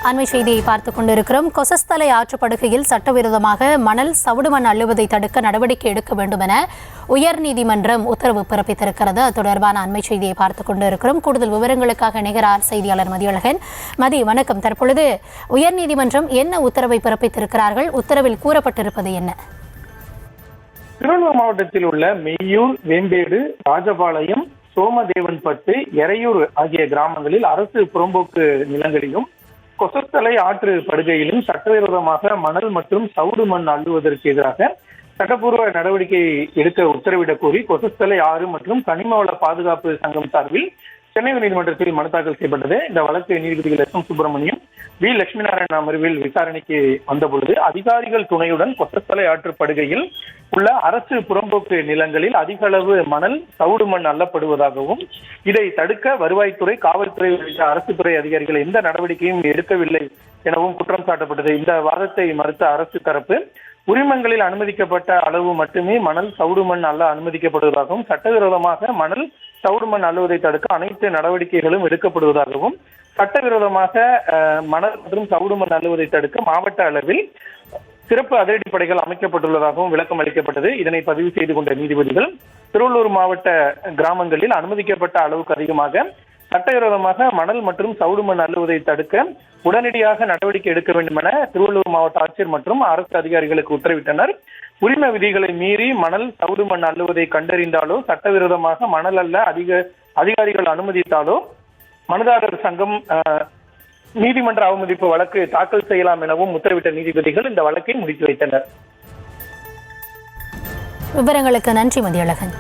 அண்மை செய்தியை பார்த்துக் கொண்டிருக்கிறோம். கொசஸ்தலை ஆற்றுப்படுகையில் சட்டவிரோதமாக மணல் சவுடு மண் அள்ளுவதை தடுக்க நடவடிக்கை எடுக்க வேண்டும் என உயர்நீதிமன்றம் உத்தரவு பிறப்பித்திருக்கிறது. அது தொடர்பான அண்மை செய்தியை பார்த்துக் கொண்டிருக்கிறோம். கூடுதல் விவரங்களுக்காக இணைகிறார் செய்தியாளர் மதியழகன். வணக்கம். தற்பொழுது உயர்நீதிமன்றம் என்ன உத்தரவை பிறப்பித்திருக்கிறார்கள்? உத்தரவில் கூறப்பட்டிருப்பது என்ன? திருவள்ளூர் மாவட்டத்தில் உள்ள மெய்யூர், வேம்பேடு, ராஜபாளையம், சோமதேவன்பட்டு, எறையூர் ஆகிய கிராமங்களில் அரசு புறம்போக்கு நிலங்களிலும் கொசஸ்தலை ஆற்று படுகையிலும் சட்டவிரோதமாக மணல் மற்றும் சவுடு மண் அள்ளுவதற்கு எதிராக சட்டப்பூர்வ நடவடிக்கை எடுக்க உத்தரவிடக் கோரி கொசஸ்தலை ஆறு மற்றும் கனிமவள பாதுகாப்பு சங்கம் சார்பில் சென்னை உயர்நீதிமன்றத்தில் மனு தாக்கல் செய்யப்பட்டது. இந்த வழக்கு நீதிபதிகள் எஸ்.எம். சுப்பிரமணியம், வி. லட்சுமி நாராயணன் அமர்வில் விசாரணைக்கு வந்தபொழுது அதிகாரிகள் துணையுடன் கொசஸ்தலை ஆற்று படுகையில் உள்ள அரசு புறம்போக்கு நிலங்களில் அதிக அளவு மணல் சவுடு மண் அள்ளப்படுவதாகவும் இதை தடுக்க வருவாய்த்துறை, காவல்துறை உள்ளிட்ட அரசு துறை அதிகாரிகள் எந்த நடவடிக்கையும் எடுக்கவில்லை எனவும் குற்றம் சாட்டப்பட்டது. இந்த வாதத்தை மறுத்த அரசு தரப்பு உரிமங்களில் அனுமதிக்கப்பட்ட அளவு மட்டுமே மணல் சவுடு மண் அள்ள அனுமதிக்கப்படுவதாகவும் சட்டவிரோதமாக மணல் சவுடு மண் அள்ளுவதை தடுக்க அனைத்து நடவடிக்கைகளும் எடுக்கப்படுவதாகவும் சட்டவிரோதமாக மணல் மற்றும் சவுடு மண் அள்ளுவதை தடுக்க மாவட்ட அளவில் சிறப்பு அதிரடிப்படைகள் அமைக்கப்பட்டுள்ளதாகவும் விளக்கம் அளிக்கப்பட்டது. இதனை பதிவு செய்து கொண்ட நீதிபதிகள் திருவள்ளூர் மாவட்ட கிராமங்களில் அனுமதிக்கப்பட்ட அளவுக்கு அதிகமாக சட்டவிரோதமாக மணல் மற்றும் சவுடு மண் அள்ளுவதை தடுக்க உடனடியாக நடவடிக்கை எடுக்க வேண்டும் என திருவள்ளூர் மாவட்ட ஆட்சியர் மற்றும் அரசு அதிகாரிகளுக்கு உத்தரவிட்டனர். உரிம விதிகளை மீறி மணல் சவுடு மண் அள்ளுவதை கண்டறிந்தாலோ சட்டவிரோதமாக மணல் அல்ல அதிகாரிகள் அனுமதித்தாலோ மனுதாரர் சங்கம் நீதிமன்ற அவமதிப்பு வழக்கு தாக்கல் செய்யலாம் எனவும் உத்தரவிட்ட நீதிபதிகள் இந்த வழக்கை முடித்து வைத்தனர். விவரங்களுக்கு நன்றி மதியழகன்.